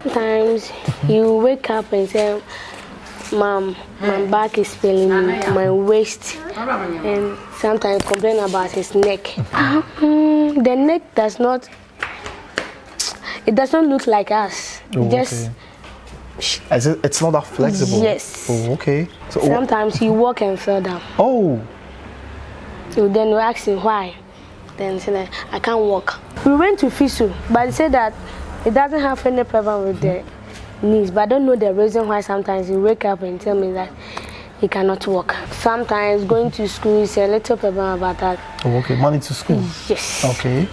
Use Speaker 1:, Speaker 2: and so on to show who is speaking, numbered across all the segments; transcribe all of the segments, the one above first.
Speaker 1: Sometimes you wake up and say, Mom, my back is paining me, my waist, and sometimes complain about his neck. The neck does not look like us.
Speaker 2: Just it's not that flexible.
Speaker 1: Yes.
Speaker 2: Oh, okay.
Speaker 1: So sometimes you walk and fall down.
Speaker 2: Oh.
Speaker 1: So then we ask him why. Then he said, I can't walk. We went to Fisu, but he said that it doesn't have any problem with the knees, but I don't know the reason why sometimes he wake up and tell me that he cannot walk. Sometimes going to school is a little problem about that.
Speaker 2: Oh, okay. Money to school?
Speaker 1: Yes.
Speaker 2: Okay.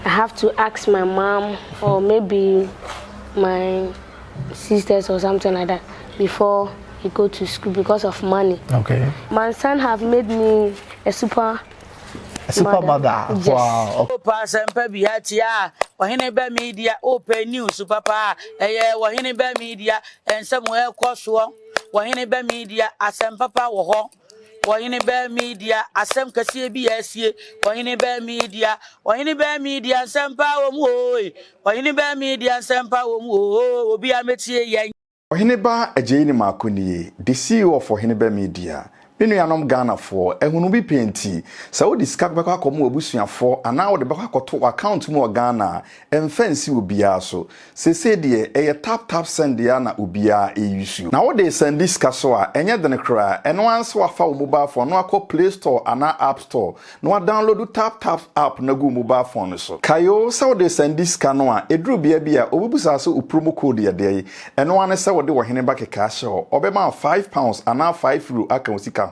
Speaker 1: I have to ask my mom or maybe my sisters or something like that before he go to school because of money.
Speaker 2: Okay.
Speaker 1: My son have made me a super
Speaker 2: mother.
Speaker 1: Yes.
Speaker 2: Wow.
Speaker 3: Oheneba Media open news papa Oheneba Media and somewhere Koswo Oheneba Media asem papa wo ho Oheneba Media asem kase bi asie Oheneba Media asem pa wo mu oi Oheneba Media asem pa wo mu obi ametie yen
Speaker 4: Oheneba Ejeni Makuni, the CEO of Oheneba Media. Menu yanom Ghana for ehunu bi penti sa wo discuss beko akomo abusuafo ana wo de beko akoto account mu Ghana emfansi obia so sese de tap send ya na obia eyusu na wo de send discuss so a enye de ne kra eno anso afa wo mobile phone no akọ Play Store ana App Store no wa download tap app na go mobile phone so kayo sa wo de send discuss no a edru bia obubusa so promo code ya de eno ane sa wo de wo Oheneba keka show obema £5 ana €5 aka osika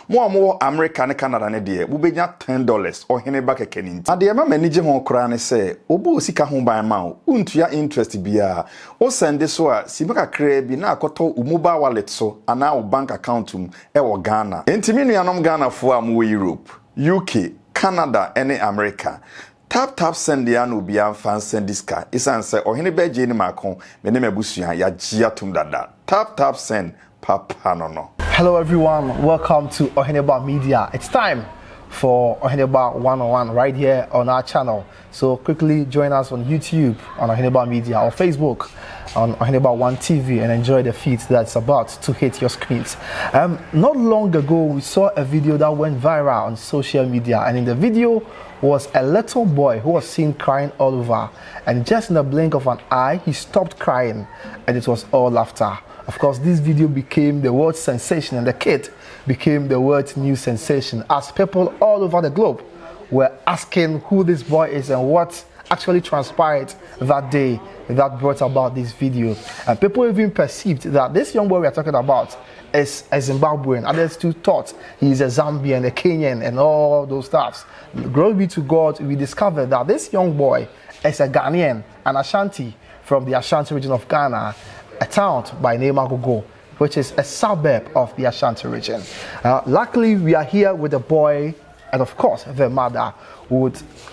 Speaker 4: mo America ne Canada ne de wo benya $10 Oheneba keke ni nti ade ma manage ho kra ne se obo osika ho ban ma untua interest bia o send so a sibaka kra bi na akoto mobile wallet so ana o bank account e wo Ghana enti me nuanom Ghana fo am wo Europe UK Canada ene America tap send ya no bia fan send diska isan se Oheneba Ejeni Makon me ne mabusua ya gia tum dada tap send papa no.
Speaker 2: Hello everyone, welcome to Oheneba Media. It's time for Oheneba 101 right here on our channel. So quickly join us on YouTube on Oheneba Media or Facebook on Oheneba 1 TV and enjoy the feed that's about to hit your screens. Not long ago we saw a video that went viral on social media, and in the video was a little boy who was seen crying all over, and just in the blink of an eye he stopped crying and it was all laughter. Of course, this video became the world sensation, and the kid became the world news sensation as people all over the globe were asking who this boy is and what actually transpired that day that brought about this video. And people even perceived that this young boy we are talking about is a Zimbabwean. Others too thought he is a Zambian, a Kenyan, and all those stuffs. Glory be to God, we discovered that this young boy is a Ghanaian, an Ashanti from the Ashanti region of Ghana, a town by name Agogo, which is a suburb of the Ashanti region. Luckily, we are here with the boy and of course the mother.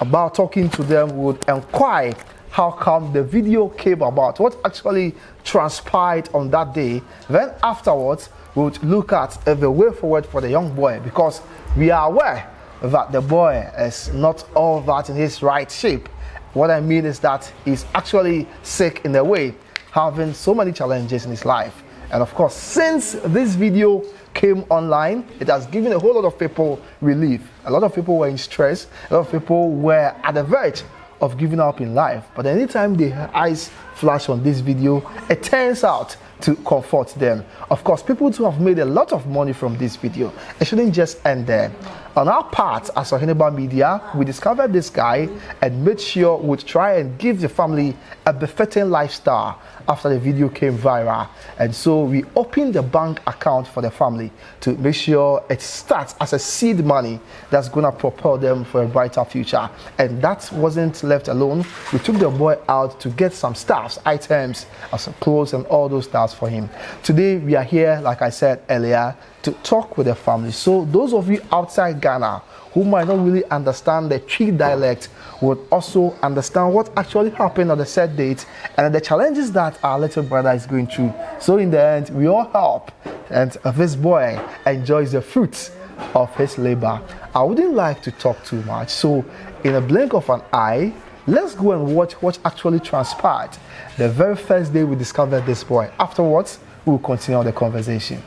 Speaker 2: About talking to them, would inquire how come the video came about, what actually transpired on that day. Then afterwards, we would look at the way forward for the young boy, because we are aware that the boy is not all that in his right shape. What I mean is that he's actually sick in a way, having so many challenges in his life. And of course, since this video came online, it has given a whole lot of people relief. A lot of people were in stress, a lot of people were at the verge of giving up in life. But anytime their eyes flash on this video, it turns out to comfort them. Of course, people too have made a lot of money from this video. It shouldn't just end there. On our part, as Oheneba Media, we discovered this guy and made sure we'd try and give the family a befitting lifestyle after the video came viral. And so we opened the bank account for the family to make sure it starts as a seed money that's going to propel them for a brighter future. And that wasn't left alone. We took the boy out to get some stuffs, items, some clothes and all those stuffs for him. Today we are here, like I said earlier, to talk with the family. So those of you outside Ghana who might not really understand the Twi dialect would also understand what actually happened on the set date and the challenges that our little brother is going through. So in the end, we all help, and this boy enjoys the fruits of his labor. I wouldn't like to talk too much, so in a blink of an eye, let's go and watch what actually transpired the very first day we discovered this boy. Afterwards, we'll continue the conversation.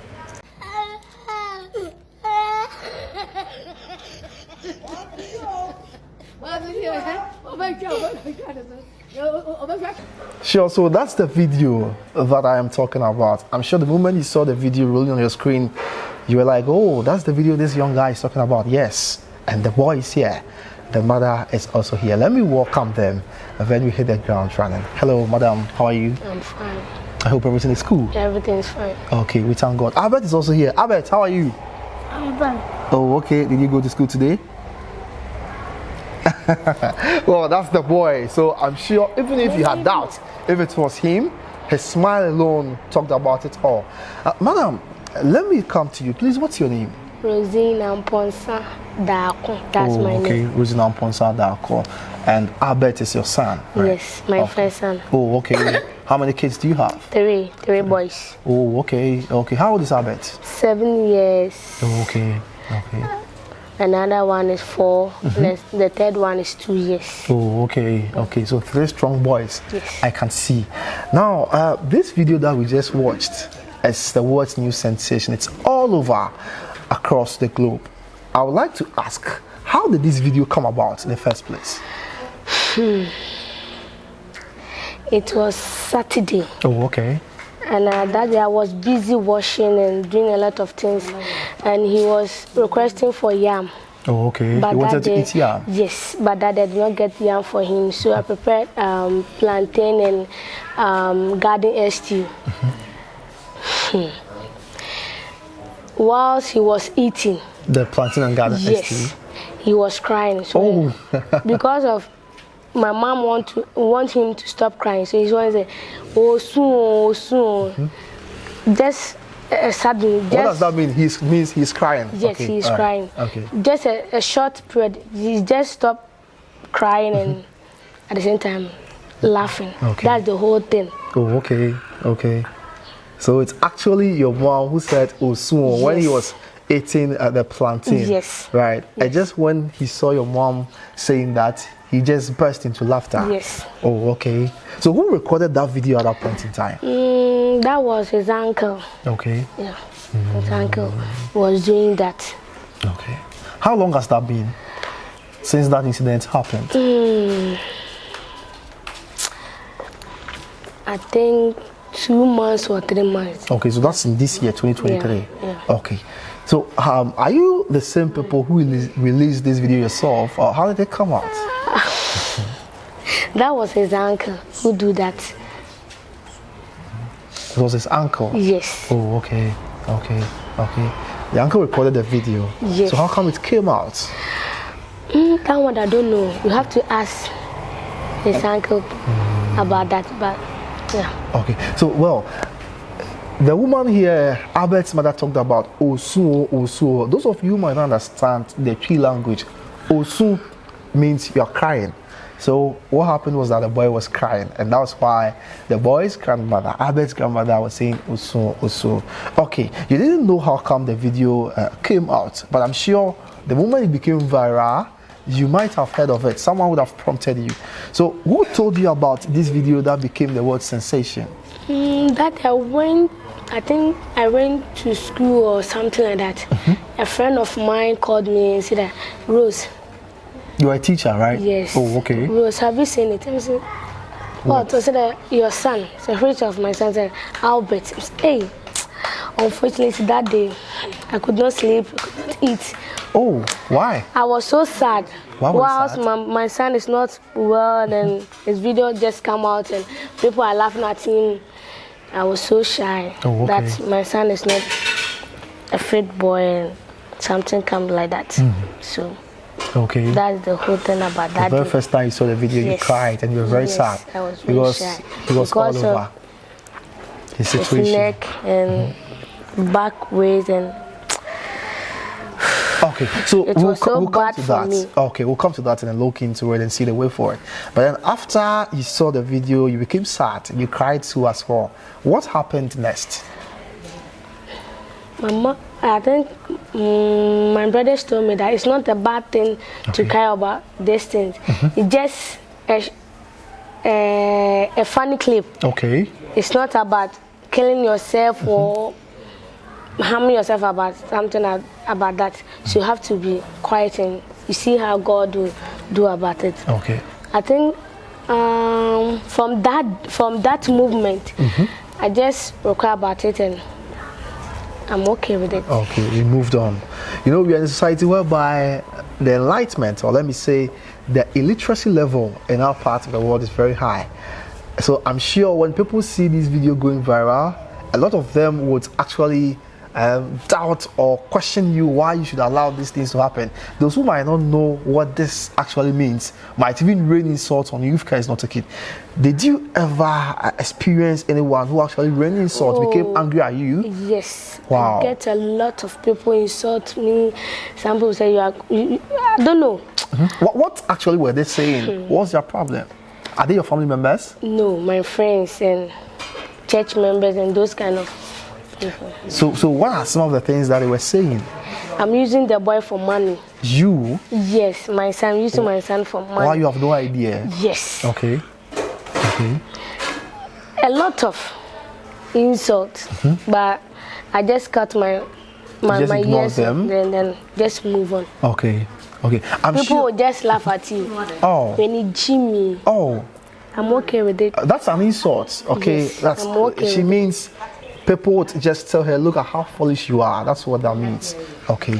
Speaker 2: Sure, so that's the video that I am talking about. I'm sure the moment you saw the video rolling on your screen, you were like, oh, that's the video this young guy is talking about. Yes, and the boy is here. The mother is also here. Let me welcome them, and then we hit the ground running. Hello, madam, how are you?
Speaker 1: I'm fine.
Speaker 2: I hope everything is cool.
Speaker 1: Everything is fine.
Speaker 2: Okay, we thank God. Albert is also here. Albert, how are you?
Speaker 1: I'm fine.
Speaker 2: Oh, okay. Did you go to school today? Well, that's the boy. So I'm sure even if you had doubts, if it was him, his smile alone talked about it all. Madam, let me come to you. Please, what's your name?
Speaker 1: Rosina Mponsa Dako. That's my name.
Speaker 2: Okay, Rosina Mponsa Dako. And Albert is your son, right?
Speaker 1: Yes, my first son.
Speaker 2: Oh, okay. How many kids do you have?
Speaker 1: Three boys.
Speaker 2: Oh, okay. How old is Albert?
Speaker 1: 7 years.
Speaker 2: Oh, okay.
Speaker 1: Another one is 4. The third one is 2 years.
Speaker 2: Oh, okay. So 3 strong boys.
Speaker 1: Yes.
Speaker 2: I can see. Now, this video that we just watched is the world's new sensation. It's all over across the globe. I would like to ask, how did this video come about in the first place?
Speaker 1: It was Saturday.
Speaker 2: Oh, okay.
Speaker 1: And that day I was busy washing and doing a lot of things. And he was requesting for yam.
Speaker 2: Oh, okay.
Speaker 1: But
Speaker 2: he wanted to eat yam?
Speaker 1: Yes, but that day I did not get yam for him. So I prepared plantain and garden stew. Whilst he was eating.
Speaker 2: The plantain and garden stew?
Speaker 1: Yes, he was crying. So because of my mom want him to stop crying, so he's always say, "Oh soon." Just suddenly.
Speaker 2: What does that mean? Means he's crying.
Speaker 1: Yes,
Speaker 2: okay.
Speaker 1: he's crying.
Speaker 2: Okay.
Speaker 1: Just a short period. He just stopped crying and at the same time laughing.
Speaker 2: Okay.
Speaker 1: That's the whole thing.
Speaker 2: Oh, okay. So it's actually your mom who said "oh soon" when he was eating the plantain.
Speaker 1: Yes.
Speaker 2: Right.
Speaker 1: Yes.
Speaker 2: And just when he saw your mom saying that, he just burst into laughter.
Speaker 1: Yes.
Speaker 2: Oh, okay. So who recorded that video at that point in time?
Speaker 1: That was his uncle.
Speaker 2: Okay.
Speaker 1: Yeah. His uncle was doing that.
Speaker 2: Okay. How long has that been since that incident happened?
Speaker 1: I think 2 months or 3 months.
Speaker 2: Okay, so that's in this year, 2023.
Speaker 1: Yeah.
Speaker 2: Okay. So, are you the same people who released this video yourself, or how did it come out?
Speaker 1: That was his uncle who do that.
Speaker 2: It was his uncle?
Speaker 1: Yes.
Speaker 2: Oh, okay. The uncle recorded the video.
Speaker 1: Yes.
Speaker 2: So how come it came out?
Speaker 1: That one I don't know. You have to ask his uncle about that, but yeah.
Speaker 2: Okay. So, well, the woman here, Albert's mother, talked about Osu. Those of you who might not understand the Twi language, Osu means you're crying. So what happened was that the boy was crying, and that was why the boy's grandmother, Albert's grandmother, was saying Osu. Okay, you didn't know how come the video came out, but I'm sure the moment it became viral, you might have heard of it. Someone would have prompted you. So who told you about this video that became the world sensation?
Speaker 1: I think I went to school or something like that. A friend of mine called me and said, Rose.
Speaker 2: You are a teacher, right?
Speaker 1: Yes.
Speaker 2: Oh, okay.
Speaker 1: Rose, have you seen it? I said, oh, so said your son. So a friend of my son said, Albert. I said, hey, unfortunately that day, I could not sleep, I could not eat.
Speaker 2: Oh, why?
Speaker 1: I was so sad.
Speaker 2: Why was you sad?
Speaker 1: My son is not well, and his video just come out and people are laughing at him. I was so shy that my son is not a fit boy and something come like that. So that's the whole thing about that.
Speaker 2: The very first time you saw the video, you cried and you were very sad.
Speaker 1: I was very shy.
Speaker 2: He was all over his situation.
Speaker 1: His neck and back waist and.
Speaker 2: Okay, so we'll come to that.
Speaker 1: Me.
Speaker 2: Okay, we'll come to that and then look into it and see the way forward. But then after you saw the video, you became sad. You cried too as well. What happened next?
Speaker 1: I think my brothers told me that it's not a bad thing to cry about these things. It's just a funny clip.
Speaker 2: Okay.
Speaker 1: It's not about killing yourself or harming yourself about something about that. So you have to be quiet and you see how God will do about it.
Speaker 2: Okay.
Speaker 1: I think from that movement, I just require about it and I'm okay with it.
Speaker 2: Okay, we moved on. You know, we are in a society whereby the enlightenment, or let me say, the illiteracy level in our part of the world is very high. So I'm sure when people see this video going viral, a lot of them would actually doubt or question you why you should allow these things to happen. Those who might not know what this actually means might even rain insults on you if care is not taken. Did you ever experience anyone who actually rained insults, became angry at you?
Speaker 1: Yes.
Speaker 2: Wow.
Speaker 1: I get a lot of people insult me. Some people say I don't know.
Speaker 2: What actually were they saying? What's their problem? Are they your family members?
Speaker 1: No, my friends and church members and those kind of people.
Speaker 2: So what are some of the things that they were saying?
Speaker 1: I'm using the boy for money.
Speaker 2: You?
Speaker 1: Yes, my son. Using my son for money.
Speaker 2: Why, you have no idea?
Speaker 1: Yes.
Speaker 2: Okay. Okay.
Speaker 1: A lot of insults, but I just cut my
Speaker 2: just ignore
Speaker 1: ears
Speaker 2: them?
Speaker 1: and then just move on.
Speaker 2: Okay. Okay.
Speaker 1: People will just laugh at you.
Speaker 2: Oh.
Speaker 1: When you Jimmy.
Speaker 2: Oh.
Speaker 1: I'm okay with it.
Speaker 2: That's an insult. Okay.
Speaker 1: Yes,
Speaker 2: That's
Speaker 1: I'm okay
Speaker 2: she
Speaker 1: with
Speaker 2: means people would just tell her, look at how foolish you are. That's what that means. Okay.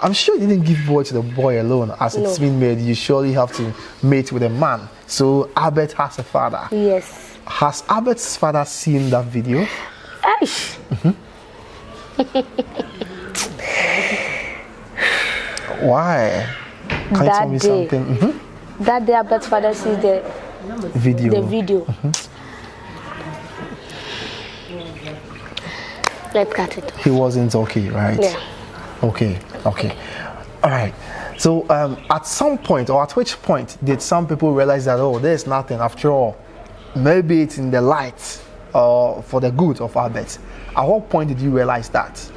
Speaker 2: I'm sure you didn't give birth to the boy alone. As it's been made, you surely have to mate with a man. So Albert has a father.
Speaker 1: Yes.
Speaker 2: Has Albert's father seen that video?
Speaker 1: Aish.
Speaker 2: Why? Can you tell me something?
Speaker 1: That day Albert's father sees the video. Let's cut it.
Speaker 2: He wasn't okay, right?
Speaker 1: Yeah.
Speaker 2: Okay. All right. So at some point, or at which point did some people realize that, oh, there's nothing after all? Maybe it's in the light for the good of Albert. At what point did you realize that?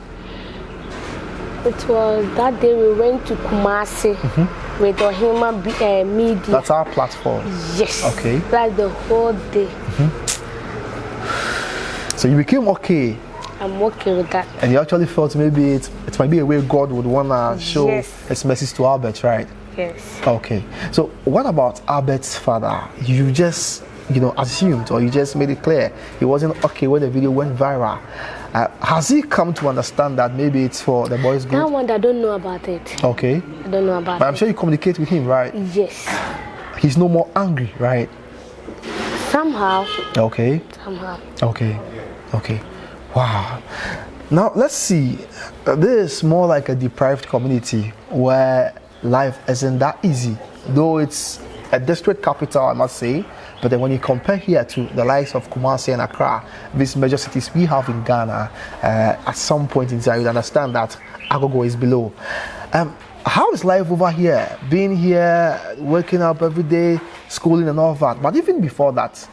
Speaker 1: It was that day we went to Kumasi with Oheneba Media.
Speaker 2: That's our platform.
Speaker 1: Yes.
Speaker 2: Okay.
Speaker 1: That's the whole day.
Speaker 2: So you became okay.
Speaker 1: I'm okay with that.
Speaker 2: And you actually felt maybe it might be a way God would want to show his message to Albert, right?
Speaker 1: Yes.
Speaker 2: Okay. So what about Albert's father? You just, assumed, or you just made it clear he wasn't okay when the video went viral. Has he come to understand that maybe it's for the boy's good?
Speaker 1: That one, I don't know about it.
Speaker 2: Okay.
Speaker 1: I don't know about it.
Speaker 2: But I'm sure you communicate with him, right?
Speaker 1: Yes.
Speaker 2: He's no more angry, right?
Speaker 1: Somehow.
Speaker 2: Okay.
Speaker 1: Somehow.
Speaker 2: Okay. Wow. Now let's see. This is more like a deprived community where life isn't that easy, though it's a district capital, I must say. But then when you compare here to the likes of Kumasi and Accra, these major cities we have in Ghana, at some point in time, you understand that Agogo is below. How is life over here? Being here, waking up every day, schooling and all that. But even before that,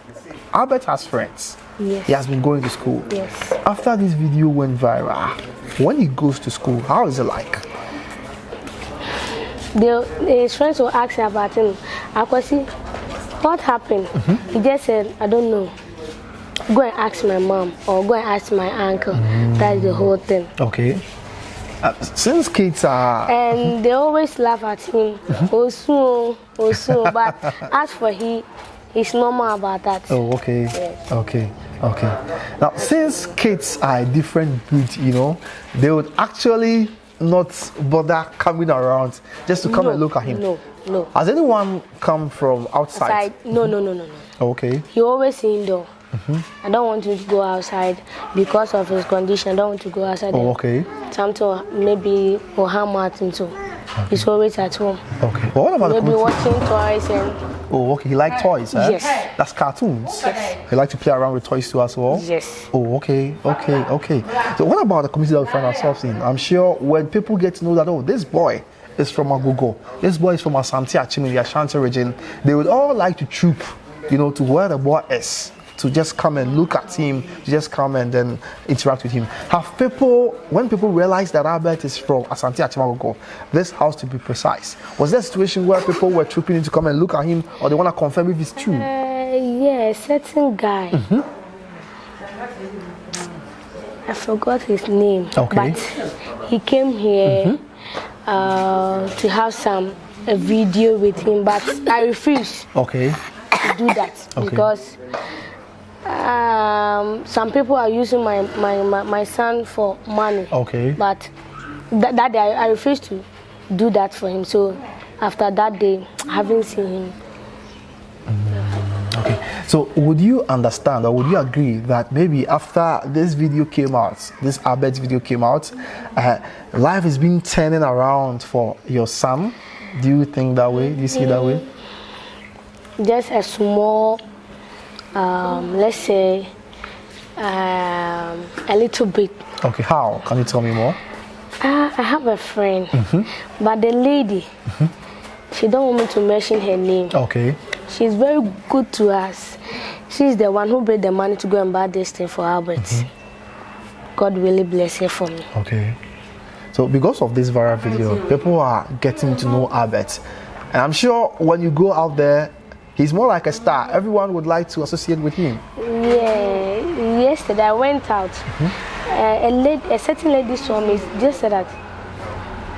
Speaker 2: Albert has friends.
Speaker 1: Yes.
Speaker 2: He has been going to school.
Speaker 1: Yes.
Speaker 2: After this video went viral, when he goes to school, how is it like?
Speaker 1: His friends will ask about him. Akwasi, what happened? He just said, I don't know. Go and ask my mom or go and ask my uncle. That's the whole thing.
Speaker 2: Okay. Since kids are...
Speaker 1: And they always laugh at him. Osu. But as for he's normal about that.
Speaker 2: Oh, okay.
Speaker 1: Yes.
Speaker 2: Okay. Now, since kids are a different breed, they would actually not bother coming around just to come and look at him.
Speaker 1: No.
Speaker 2: Has anyone come from outside?
Speaker 1: No.
Speaker 2: Okay.
Speaker 1: He always indoor. I don't want him to go outside because of his condition. I don't want to go outside.
Speaker 2: Oh, okay.
Speaker 1: Something maybe will harm him too. He's always at home.
Speaker 2: Okay. Well, what about
Speaker 1: maybe watching toys and...
Speaker 2: Oh, okay. He likes toys, eh?
Speaker 1: Yes.
Speaker 2: That's cartoons?
Speaker 1: Yes.
Speaker 2: He likes to play around with toys too as well?
Speaker 1: Yes.
Speaker 2: Oh, okay. So what about the community that we find ourselves in? I'm sure when people get to know that, oh, this boy is from Agogo, this boy is from Asante Achim in the Ashanti region, they would all like to troop, to where the boy is. to just come and look at him, to just come and then interact with him. Have people, when people realize that Albert is from Asante Achimagogo, this house to be precise, was there a situation where people were trooping in to come and look at him, or they want to confirm if it's true?
Speaker 1: Yeah, certain guy. I forgot his name.
Speaker 2: Okay.
Speaker 1: But he came here to have a video with him, but I refused
Speaker 2: Okay.
Speaker 1: to do that because some people are using my son for money.
Speaker 2: Okay.
Speaker 1: But that day I refused to do that for him. So after that day, I haven't seen him.
Speaker 2: Okay, so would you understand or would you agree that maybe after this video came out, this Albert video came out, life has been turning around for your son? Do you think that way? Do you see it that way?
Speaker 1: Just a small, let's say, a little bit.
Speaker 2: Okay, how? Can you tell me more?
Speaker 1: I have a friend, but the lady, she don't want me to mention her name.
Speaker 2: Okay.
Speaker 1: She's very good to us. She's the one who brought the money to go and buy this thing for Albert. God really bless her for me.
Speaker 2: Okay. So because of this viral video, people are getting to know Albert. And I'm sure when you go out there, he's more like a star. Everyone would like to associate with him.
Speaker 1: Yeah, yesterday I went out. A certain lady saw me, just said that,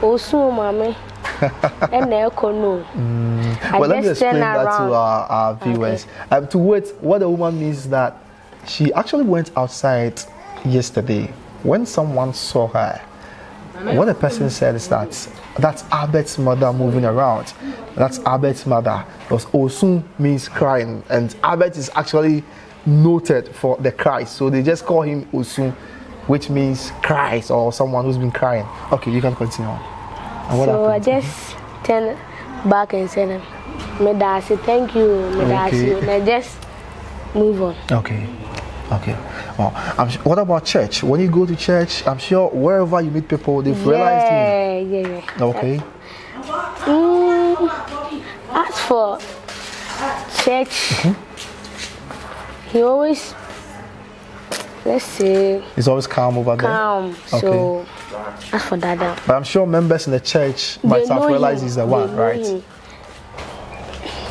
Speaker 1: "Osu mama." And
Speaker 2: Well, let me explain that to our viewers.
Speaker 1: Okay.
Speaker 2: To what the woman means is that she actually went outside yesterday. When someone saw her, what the person said is that that's Albert's mother moving around. That's Albert's mother. Because Osun means crying, and Albert is actually noted for the cries. So they just call him Osun, which means cries or someone who's been crying. Okay, you can continue.
Speaker 1: So I just turned back and said, "Medasi, thank you, Medasi," and I just move on.
Speaker 2: Okay. Okay. Well, what about church? When you go to church, I'm sure wherever you meet people, they've realized him.
Speaker 1: Yeah.
Speaker 2: Okay.
Speaker 1: As for church, he always, let's say,
Speaker 2: He's always calm over there.
Speaker 1: calm.
Speaker 2: Okay.
Speaker 1: So as for that,
Speaker 2: But I'm sure members in the church might have realized he's the one, right?
Speaker 1: Him.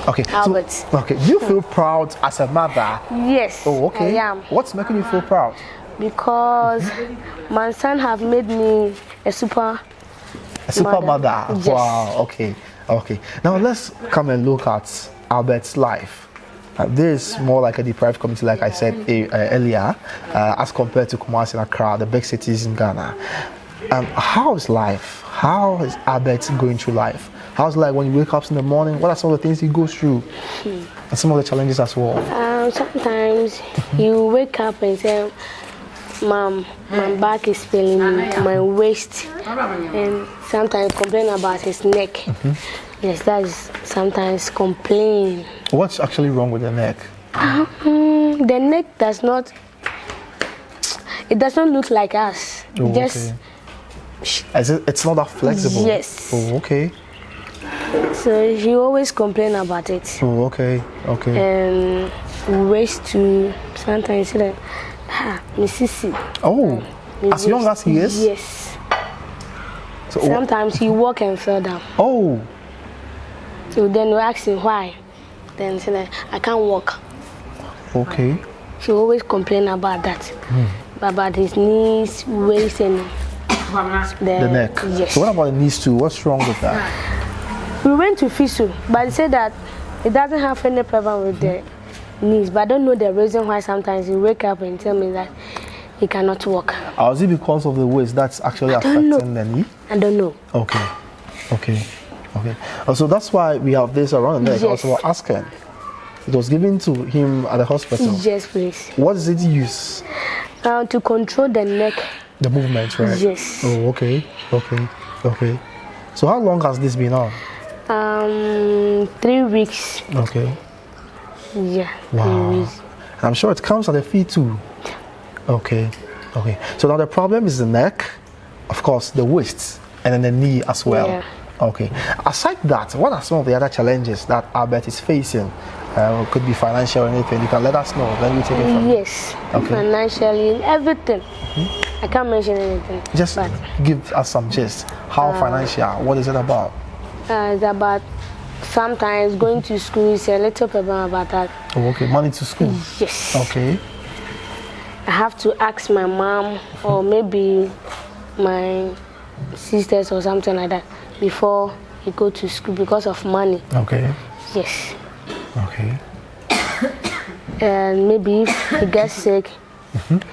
Speaker 2: Okay.
Speaker 1: Albert.
Speaker 2: So, okay. Do you feel proud as a mother?
Speaker 1: Yes.
Speaker 2: Oh, okay.
Speaker 1: I am.
Speaker 2: What's making you feel proud?
Speaker 1: Because my son have made me a super
Speaker 2: mother.
Speaker 1: Yes.
Speaker 2: Wow. Okay. Okay. Now let's come and look at Albert's life. This is more like a deprived community, like I said earlier, as compared to Kumasi and Accra, the big cities in Ghana. How is life? How is Albert going through life? How's it like when you wake up in the morning? What are some of the things he goes through? And some of the challenges as well?
Speaker 1: Sometimes you wake up and say, "Mom, my back is paining me, my waist," and sometimes complain about his neck. Yes, that is sometimes complain.
Speaker 2: What's actually wrong with the neck?
Speaker 1: The neck does not look like us.
Speaker 2: Oh,
Speaker 1: Just
Speaker 2: it's not that flexible?
Speaker 1: Yes.
Speaker 2: Oh, okay.
Speaker 1: So he always complain about it.
Speaker 2: Oh, okay. Okay.
Speaker 1: And waist too. Sometimes he like, Mississippi.
Speaker 2: Oh, as young as he is?
Speaker 1: Yes.
Speaker 2: So,
Speaker 1: Sometimes he walk and fell down.
Speaker 2: Oh.
Speaker 1: So then we ask him why. Then he say like, I can't walk.
Speaker 2: Okay.
Speaker 1: He always complain about that. About his knees, waist, and
Speaker 2: The neck.
Speaker 1: Yes.
Speaker 2: So what about the knees too? What's wrong with that?
Speaker 1: We went to Fisu, but they said that it doesn't have any problem with the knees. But I don't know the reason why sometimes he wake up and tell me that he cannot walk.
Speaker 2: Or is it because of the waist that's actually affecting the knee?
Speaker 1: I don't know.
Speaker 2: Okay. Okay. Okay. So that's why we have this around the neck.
Speaker 1: Yes.
Speaker 2: Also, we're asking. It was given to him at the hospital.
Speaker 1: Yes, please.
Speaker 2: What does it use?
Speaker 1: To control the neck.
Speaker 2: The movement, right?
Speaker 1: Yes.
Speaker 2: Oh, okay. Okay. Okay. So how long has this been on?
Speaker 1: 3 weeks.
Speaker 2: Okay.
Speaker 1: Yeah.
Speaker 2: Wow.
Speaker 1: 3 weeks.
Speaker 2: I'm sure it comes at the feet too. Okay. Okay. So now the problem is the neck, of course, the waist, and then the knee as well.
Speaker 1: Yeah.
Speaker 2: Okay. Aside that, what are some of the other challenges that Albert is facing It could be financial or anything. You can let us know. Then we take it from
Speaker 1: Yes,
Speaker 2: Okay.
Speaker 1: financially, everything. I can't mention anything.
Speaker 2: Just
Speaker 1: but,
Speaker 2: give us some gist. How financial? What is it about?
Speaker 1: it's about sometimes going to school is a little problem about that.
Speaker 2: Oh, okay. Money to school.
Speaker 1: Yes.
Speaker 2: Okay.
Speaker 1: I have to ask my mom or maybe my sisters or something like that before you go to school because of money.
Speaker 2: Okay.
Speaker 1: Yes.
Speaker 2: Okay.
Speaker 1: And maybe if he gets sick, that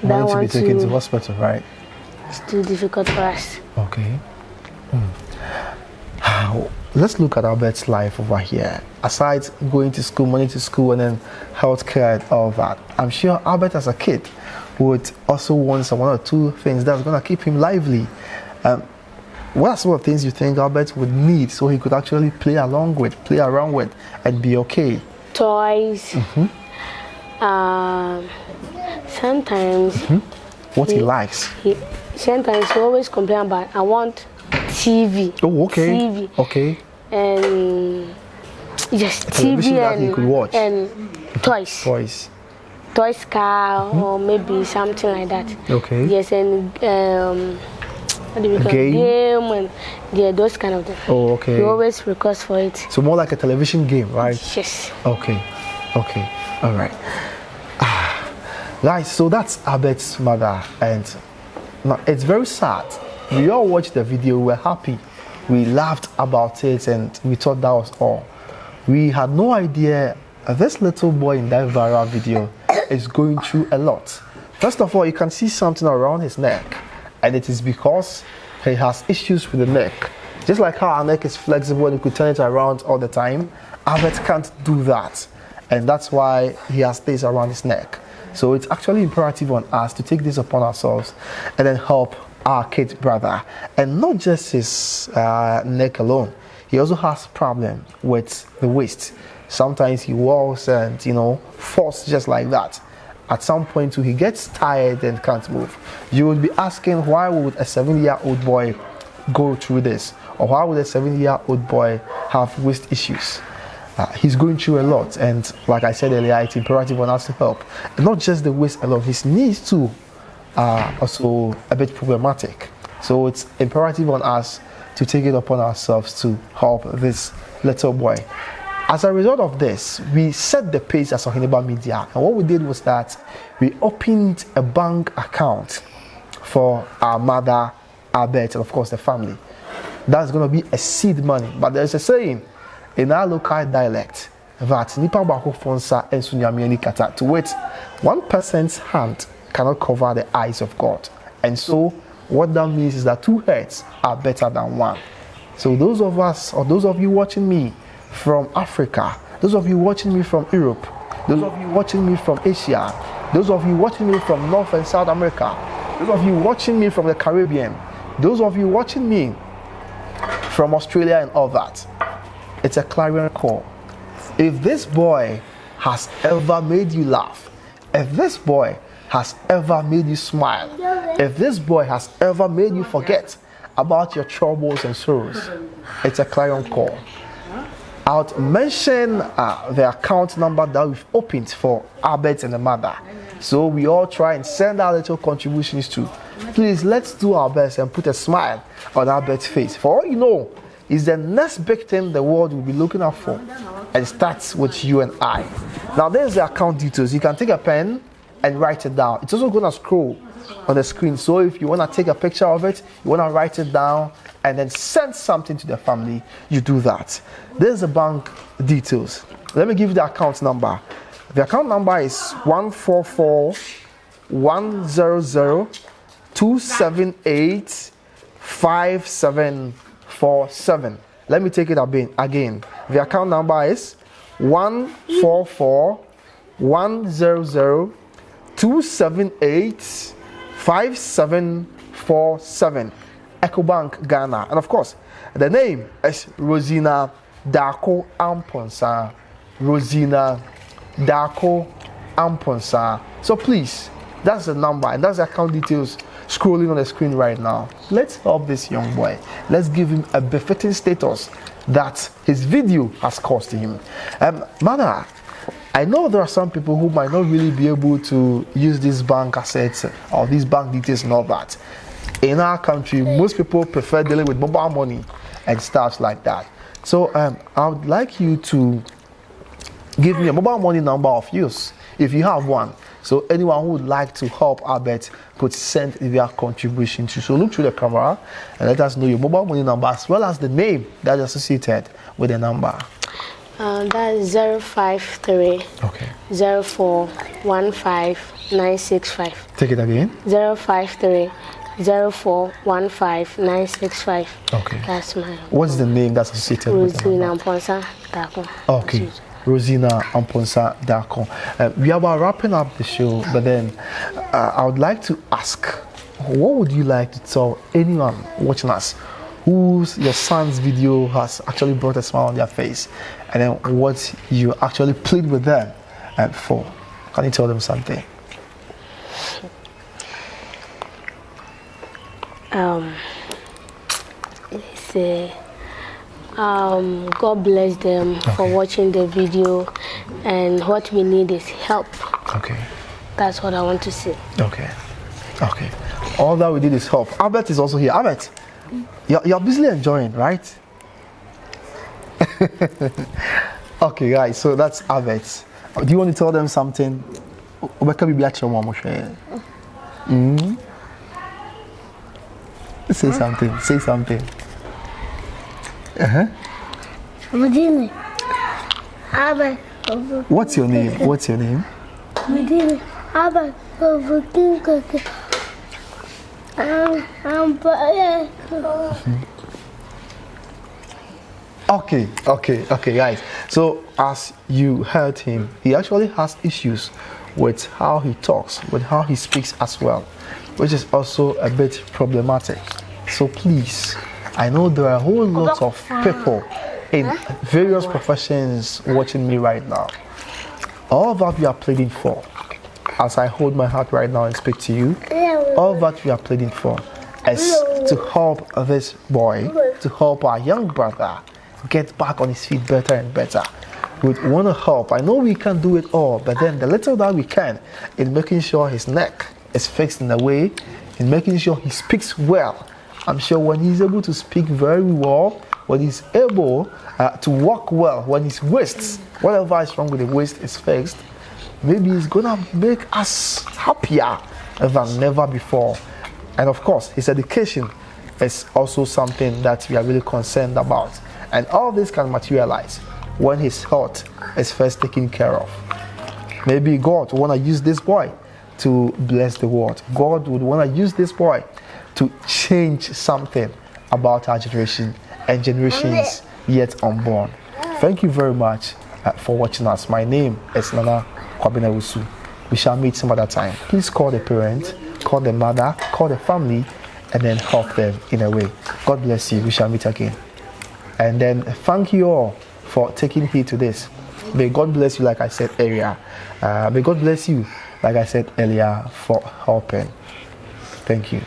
Speaker 2: Money to be
Speaker 1: one
Speaker 2: taken to
Speaker 1: too
Speaker 2: hospital, right?
Speaker 1: is too difficult for us.
Speaker 2: Okay. Let's look at Albert's life over here. Aside going to school, money to school, and then healthcare and all that, I'm sure Albert as a kid would also want some one or two things that's going to keep him lively. What are some of the things you think Albert would need so he could actually play around with, and be okay?
Speaker 1: Toys. Sometimes
Speaker 2: What he likes.
Speaker 1: sometimes he always complain about I want TV.
Speaker 2: Oh, okay.
Speaker 1: TV.
Speaker 2: Okay.
Speaker 1: And yes,
Speaker 2: television
Speaker 1: TV
Speaker 2: that he could watch.
Speaker 1: and toys. Toys car or maybe something like that.
Speaker 2: Okay.
Speaker 1: Yes, and what do we call it? Game and yeah, those kind of things.
Speaker 2: Oh, okay.
Speaker 1: He always request for it.
Speaker 2: So more like a television game, right?
Speaker 1: Yes.
Speaker 2: Okay. Okay. All right. Guys, so that's Albert's mother, and now it's very sad. We all watched the video, we were happy, we laughed about it, and we thought that was all. We had no idea this little boy in that viral video is going through a lot. First of all, you can see something around his neck, and it is because he has issues with the neck. Just like how our neck is flexible and you could turn it around all the time, Albert can't do that, and that's why he has this around his neck. So it's actually imperative on us to take this upon ourselves and then help our kid brother. And not just his neck alone. He also has problem with the waist. Sometimes he walks and, falls just like that. At some point too, he gets tired and can't move. You would be asking, why would a 7-year-old boy go through this? Or why would a 7-year-old boy have waist issues? He's going through a lot, and like I said earlier, it's imperative on us to help. And not just the waist alone, his knees too are also a bit problematic. So it's imperative on us to take it upon ourselves to help this little boy. As a result of this, we set the pace as Oheneba Media, and what we did was that we opened a bank account for our mother, Albert, and of course the family. That's going to be a seed money, but there's a saying in our local dialect that nipa bako fonsa ensu nyame kata, to wit, one person's hand cannot cover the eyes of God. And so what that means is that two heads are better than one. So those of us, or those of you watching me from Africa, those of you watching me from Europe, those of you watching me from Asia, those of you watching me from North and South America, those of you watching me from the Caribbean, those of you watching me from Australia and all that, it's a clarion call. If this boy has ever made you laugh, if this boy has ever made you smile, if this boy has ever made you forget about your troubles and sorrows, it's a clarion call. I'll mention the account number that we've opened for Albert and the mother. So we all try and send our little contributions to. Please, let's do our best and put a smile on Albert's face. For all you know, is the next big thing the world will be looking out for, and it starts with you and I. Now there's the account details. You can take a pen and write it down. It's also going to scroll on the screen, so if you want to take a picture of it, you want to write it down and then send something to the family, you do that. There's the bank details. Let me give you the account number. The account number is 144-100-278-5747. Let me take it again. The account number is 144-100-278-5747. EcoBank Ghana. And of course, the name is Rosina Dako Amponsa. Rosina Dako Amponsa. So please, That's the number, and that's the account details scrolling on the screen right now. Let's help this young boy. Let's give him a befitting status that his video has cost him. Mana, I know there are some people who might not really be able to use these bank assets or these bank details and all that. In our country, most people prefer dealing with mobile money and stuff like that. So I would like you to give me a mobile money number of yours, if you have one. So anyone who would like to help Albert could send their contribution to. So look through the camera and let us know your mobile money number as well as the name that is associated with the number.
Speaker 1: That is 053 04 15 965.
Speaker 2: Take it again.
Speaker 1: 053 04 15 965.
Speaker 2: Okay.
Speaker 1: That's my.
Speaker 2: What's the name that's associated with the number?
Speaker 1: Rosina Amponsa Dako.
Speaker 2: Okay. Rosina Amponsa Dako. We are about wrapping up the show, but then I would like to ask, what would you like to tell anyone watching us whose your son's video has actually brought a smile on their face, and then what you actually plead with them for? Can you tell them something?
Speaker 1: God bless them for watching the video, and what we need is help.
Speaker 2: Okay.
Speaker 1: That's what I want to say.
Speaker 2: Okay. Okay. All that we need is help. Albert is also here. Albert, you're busily enjoying, right? Okay, guys, so that's Albert. Do you want to tell them something? Say something. Say something. What's your name? What's your name? Okay, guys. So as you heard him, he actually has issues with how he talks, with how he speaks as well, which is also a bit problematic. So please, I know there are a whole lot of people in various professions watching me right now. All that we are pleading for, as I hold my heart right now and speak to you, all that we are pleading for is to help this boy, to help our young brother get back on his feet better and better. We want to help. I know we can't do it all, but then the little that we can, in making sure his neck is fixed in a way, in making sure he speaks well. I'm sure when he's able to speak very well, when he's able to walk well, when his waist, whatever is wrong with the waist is fixed, maybe it's gonna make us happier than never before. And of course, his education is also something that we are really concerned about. And all this can materialize when his health is first taken care of. Maybe God would want to use this boy to bless the world. God would want to use this boy to change something about our generation and generations yet unborn. Thank you very much for watching us. My name is Nana Kwabena Usu. We shall meet some other time. Please call the parent, call the mother, call the family, and then help them in a way. God bless you. We shall meet again. And then thank you all for taking heed to this. May God bless you, like I said earlier. May God bless you, like I said earlier, for helping. Thank you.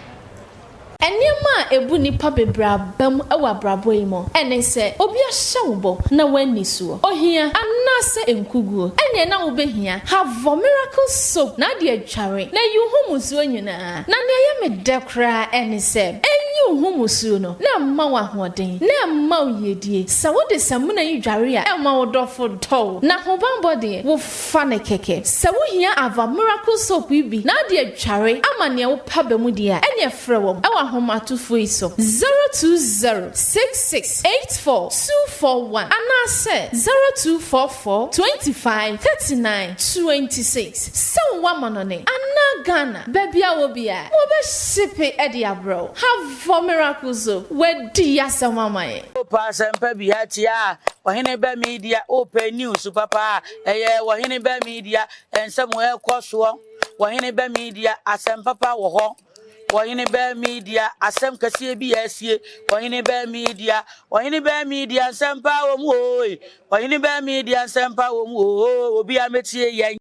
Speaker 5: Enyema ebu nipa bebrabam ewa brabo imo ene se obi ahyewo na wani suo ohia anase enkuguo enye na wo behia have miracle soap na de atware na yuhumusuo nyina na ne ye medekra ene se enyi uhumusuo no na mma wa hoden na mma oyedie sa wo de samuna yidware a emma wo dofo tow na hobambo de wo fa ne keke sa wo hia ava miracle soap ibi na de atware ama ne wo pa bemu de a enye frɛ wo Homa to Fuiso 02066842441 anase 0244253926 so wamanone anagana baby awobia wo be shipe ediabro have for miracles we dia samamaye
Speaker 3: Oheneba Media open news papa Oheneba Media and somewhere koso Oheneba Media asem papa wo ho Oheneba Media asem kase bi asie Oheneba Media asem pa wo mu Oheneba Media asem pa wo mu obi ametie yen